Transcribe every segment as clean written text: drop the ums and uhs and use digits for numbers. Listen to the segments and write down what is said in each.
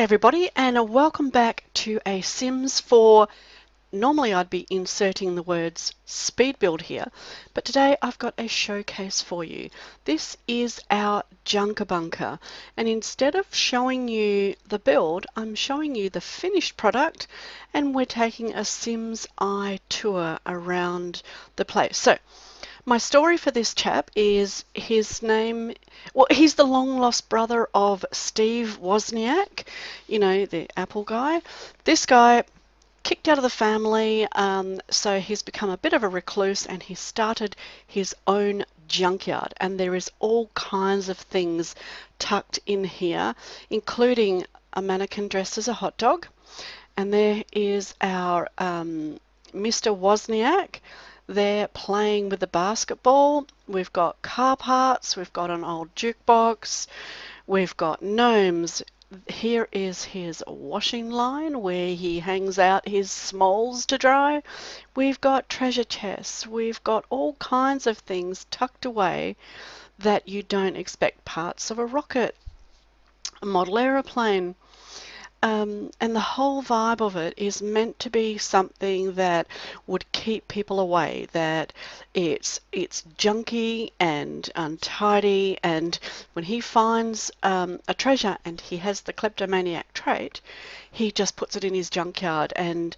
everybody, and welcome back to a Sims 4. Normally I'd be inserting the words speed build here, but today I've got a showcase for you. This is our Junker Bunker, and instead of showing you the build, I'm showing you the finished product, and we're taking a Sims Eye tour around the place. So my story for this chap is he's the long lost brother of Steve Wozniak, you know, the Apple guy. This guy kicked out of the family, so he's become a bit of a recluse, and he started his own junkyard, and there is all kinds of things tucked in here, including a mannequin dressed as a hot dog. And there is our Mr. Wozniak there playing with the basketball. We've got car parts, we've got an old jukebox, we've got gnomes. Here is his washing line where he hangs out his smalls to dry. We've got treasure chests, we've got all kinds of things tucked away that you don't expect. Parts of a rocket, a model aeroplane. And the whole vibe of it is meant to be something that would keep people away, that it's junky and untidy, and when he finds a treasure and he has the kleptomaniac trait, he just puts it in his junkyard, and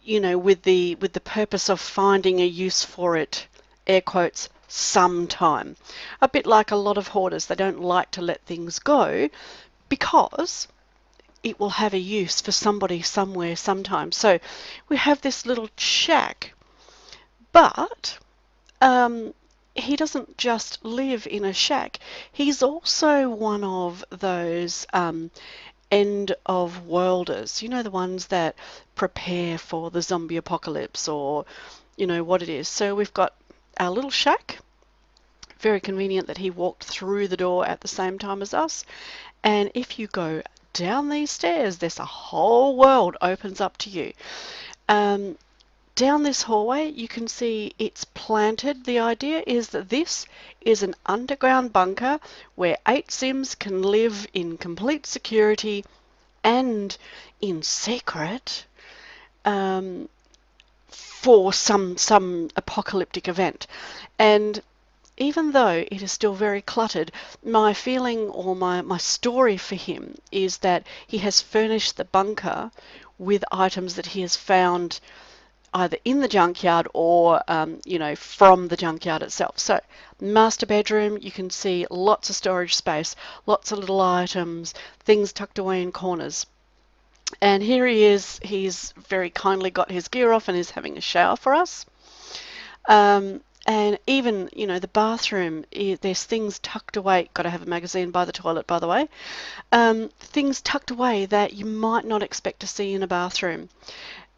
you know, with the purpose of finding a use for it, air quotes, sometime. A bit like a lot of hoarders, they don't like to let things go because it will have a use for somebody somewhere sometime. So we have this little shack, but he doesn't just live in a shack. He's also one of those end of worlders, you know, the ones that prepare for the zombie apocalypse, or you know what it is. So we've got our little shack. Very convenient that he walked through the door at the same time as us. And if you go down these stairs, there's a whole world opens up to you. Down this hallway, you can see it's planted. The idea is that this is an underground bunker where 8 Sims can live in complete security and in secret for some apocalyptic event. And even though it is still very cluttered, my feeling, or my story for him, is that he has furnished the bunker with items that he has found either in the junkyard or you know, from the junkyard itself. So master bedroom, you can see lots of storage space, lots of little items, things tucked away in corners. And here he is. He's very kindly got his gear off and is having a shower for us. And even, you know, the bathroom, there's things tucked away. Got to have a magazine by the toilet, by the way. Things tucked away that you might not expect to see in a bathroom.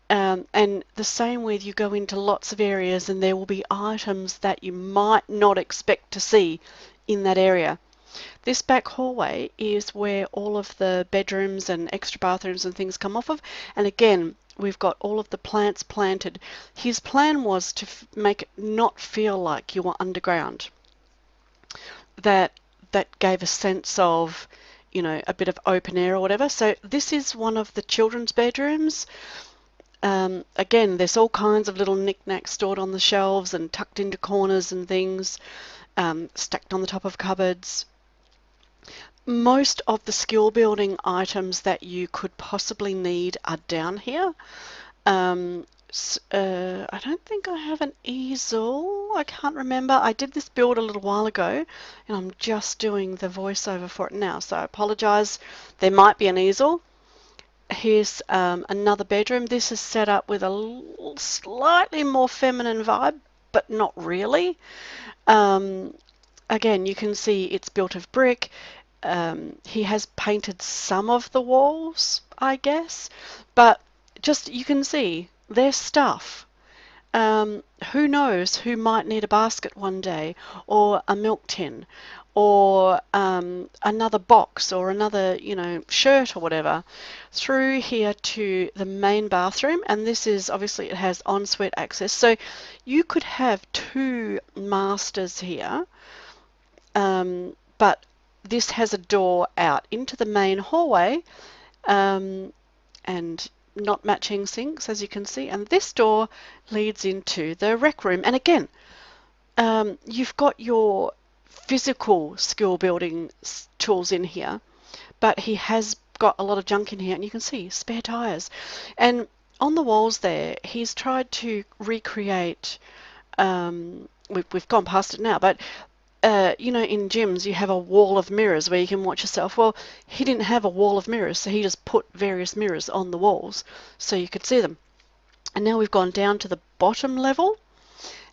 And the same with, you go into lots of areas and there will be items that you might not expect to see in that area. This back hallway is where all of the bedrooms and extra bathrooms and things come off of. And again, we've got all of the plants planted. His plan was to make it not feel like you were underground. That gave a sense of, you know, a bit of open air or whatever. So this is one of the children's bedrooms. Again, there's all kinds of little knickknacks stored on the shelves and tucked into corners and things, stacked on the top of cupboards. Most of the skill building items that you could possibly need are down here. I don't think I have an easel. I can't remember. I did this build a little while ago and I'm just doing the voiceover for it now, so I apologize. There might be an easel. Here's another bedroom. This is set up with a slightly more feminine vibe, but not really. Again, you can see it's built of brick. He has painted some of the walls, I guess, but just, you can see there's stuff. Who knows who might need a basket one day, or a milk tin, or another box, or another, you know, shirt or whatever. Through here to the main bathroom, and this is obviously, it has ensuite access, so you could have 2 masters here, but this has a door out into the main hallway, and not matching sinks, as you can see. And this door leads into the rec room. And again, you've got your physical skill building tools in here, but he has got a lot of junk in here, and you can see spare tires. And on the walls there, he's tried to recreate, we've gone past it now, but you know, in gyms you have a wall of mirrors where you can watch yourself. Well, he didn't have a wall of mirrors, so he just put various mirrors on the walls so you could see them. And now we've gone down to the bottom level,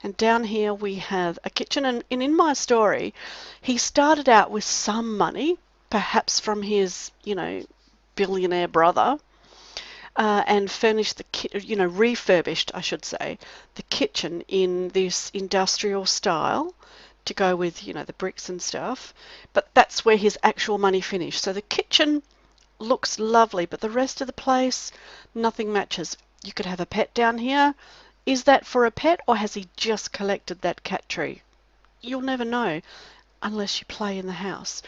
and down here we have a kitchen. And in my story, he started out with some money, perhaps from his, you know, billionaire brother, and furnished refurbished, I should say, the kitchen in this industrial style to go with, you know, the bricks and stuff. But that's where his actual money finished. So the kitchen looks lovely, but the rest of the place, nothing matches. You could have a pet down here. Is that for a pet, or has he just collected that cat tree? You'll never know unless you play in the house.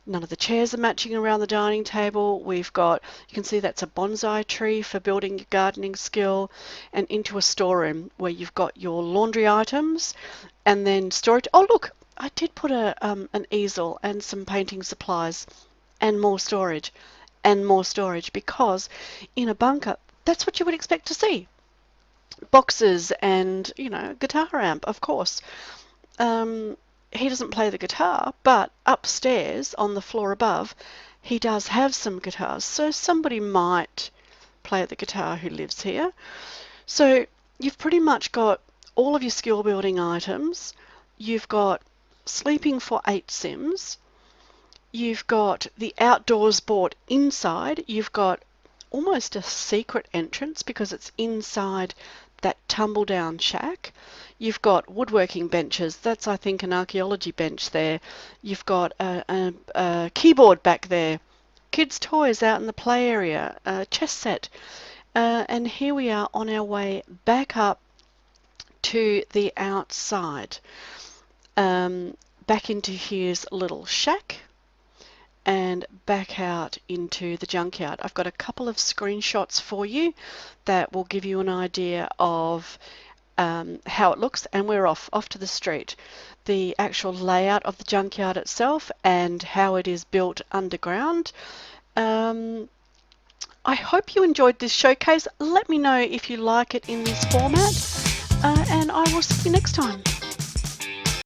None of the chairs are matching around the dining table. We've got, you can see that's a bonsai tree for building your gardening skill, and into a storeroom where you've got your laundry items and then storage. Oh look, I did put an easel and some painting supplies and more storage because in a bunker, that's what you would expect to see. Boxes and, you know, guitar amp, of course. He doesn't play the guitar, but upstairs on the floor above, he does have some guitars. So somebody might play the guitar who lives here. So you've pretty much got all of your skill building items. You've got sleeping for 8 Sims. You've got the outdoors bought inside. You've got almost a secret entrance because it's inside that tumble down shack. You've got woodworking benches. That's, I think, an archaeology bench there. You've got a keyboard back there. Kids' toys out in the play area. A chess set. And here we are on our way back up to the outside. Back into his little shack and back out into the junkyard. I've got a couple of screenshots for you that will give you an idea of how it looks, and we're off to the street. The actual layout of the junkyard itself and how it is built underground. I hope you enjoyed this showcase. Let me know if you like it in this format, and I will see you next time.